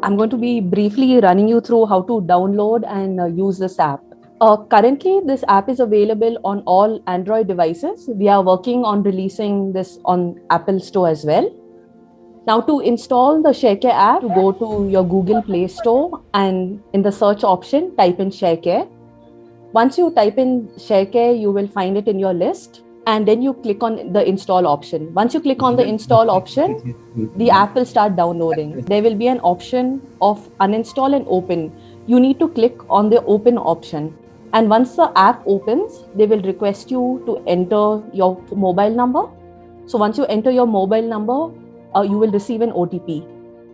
I'm going to be briefly running you through how to download and use this app. Currently, this app is available on all Android devices. We are working on releasing this on Apple Store as well. Now, to install the ShareCare app, go to your Google Play Store and in the search option, type in ShareCare. Once you type in ShareCare, you will find it in your list, and then you click on the install option. Once you click on the install option, the app will start downloading. There will be an option of uninstall and open. You need to click on the open option. And once the app opens, they will request you to enter your mobile number. So once you enter your mobile number, you will receive an OTP.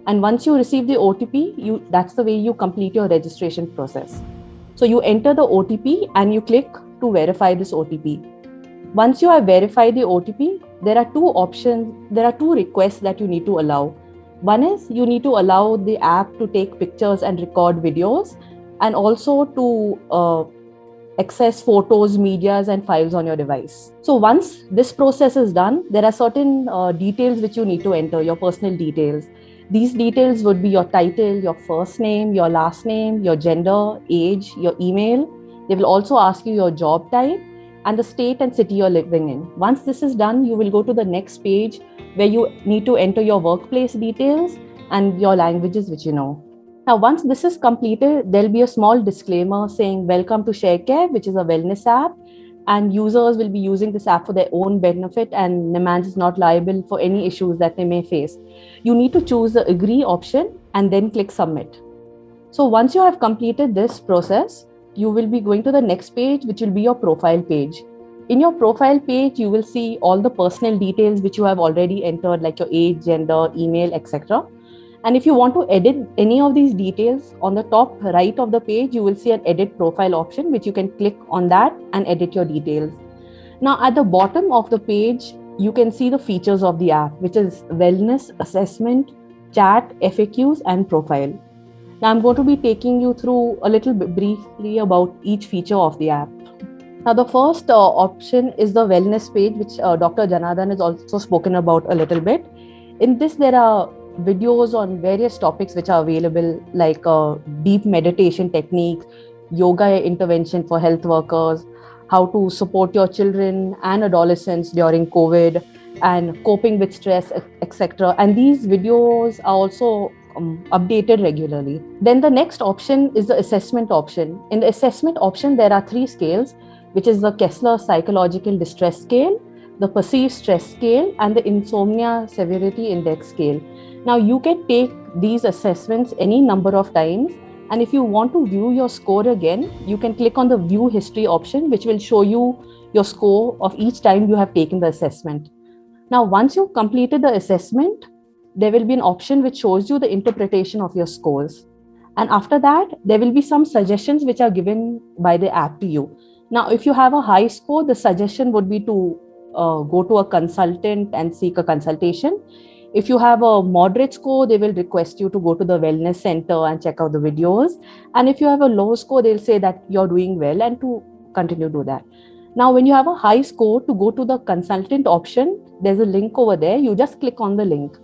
And once you receive the OTP, that's the way you complete your registration process. So you enter the OTP and you click to verify this OTP. Once you have verified the OTP, there are two options, there are two requests that you need to allow. One is you need to allow the app to take pictures and record videos, and also to access photos, medias, and files on your device. So once this process is done, there are certain details which you need to enter, your personal details. These details would be your title, your first name, your last name, your gender, age, your email. They will also ask you your job type and the state and city you're living in. Once this is done, you will go to the next page where you need to enter your workplace details and your languages which you know. Now, once this is completed, there'll be a small disclaimer saying, welcome to ShareCare, which is a wellness app, and users will be using this app for their own benefit, and NIMHANS is not liable for any issues that they may face. You need to choose the agree option and then click submit. So once you have completed this process, you will be going to the next page, which will be your profile page. In your profile page, you will see all the personal details which you have already entered, like your age, gender, email, etc. And if you want to edit any of these details, on the top right of the page, you will see an edit profile option, which you can click on that and edit your details. Now, at the bottom of the page, you can see the features of the app, which is wellness, assessment, chat, FAQs, and profile. Now, I'm going to be taking you through a little bit briefly about each feature of the app. Now, the first option is the wellness page, which Dr. Janardhan has also spoken about a little bit. In this, there are videos on various topics which are available, like deep meditation techniques, yoga intervention for health workers, how to support your children and adolescents during COVID, and coping with stress, etc. And these videos are also updated regularly. Then the next option is the assessment option. In the assessment option, there are 3 scales, which is the Kessler Psychological Distress Scale, the Perceived Stress Scale, and the Insomnia Severity Index Scale. Now, you can take these assessments any number of times, and if you want to view your score again, you can click on the View History option, which will show you your score of each time you have taken the assessment. Now, once you've completed the assessment, there will be an option which shows you the interpretation of your scores. And after that, there will be some suggestions which are given by the app to you. Now, if you have a high score, the suggestion would be to go to a consultant and seek a consultation. If you have a moderate score, they will request you to go to the wellness center and check out the videos. And if you have a low score, they'll say that you're doing well and to continue to do that. Now, when you have a high score, to go to the consultant option, there's a link over there. You just click on the link.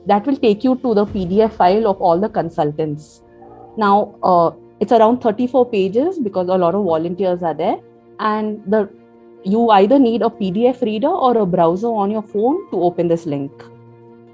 That will take you to the PDF file of all the consultants. Now, it's around 34 pages because a lot of volunteers are there. And you either need a PDF reader or a browser on your phone to open this link.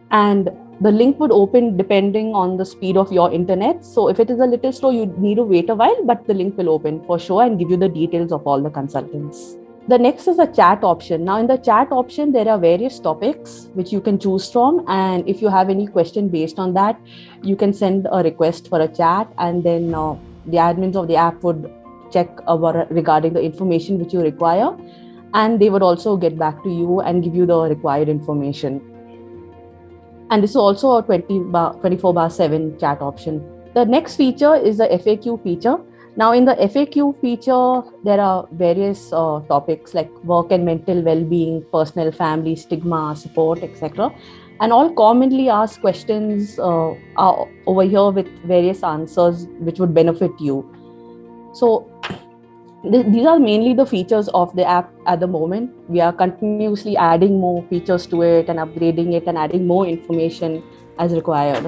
And the link would open depending on the speed of your internet. So if it is a little slow, you need to wait a while, but the link will open for sure and give you the details of all the consultants. The next is the chat option. Now, in the chat option, there are various topics which you can choose from. And if you have any question based on that, you can send a request for a chat, and then the admins of the app would check regarding the information which you require. And they would also get back to you and give you the required information. And this is also a 24/7 chat option. The next feature is the FAQ feature. Now, in the FAQ feature, there are various topics like work and mental well-being, personal, family, stigma, support, etc. And all commonly asked questions are over here with various answers which would benefit you. So these are mainly the features of the app at the moment. We are continuously adding more features to it and upgrading it and adding more information as required.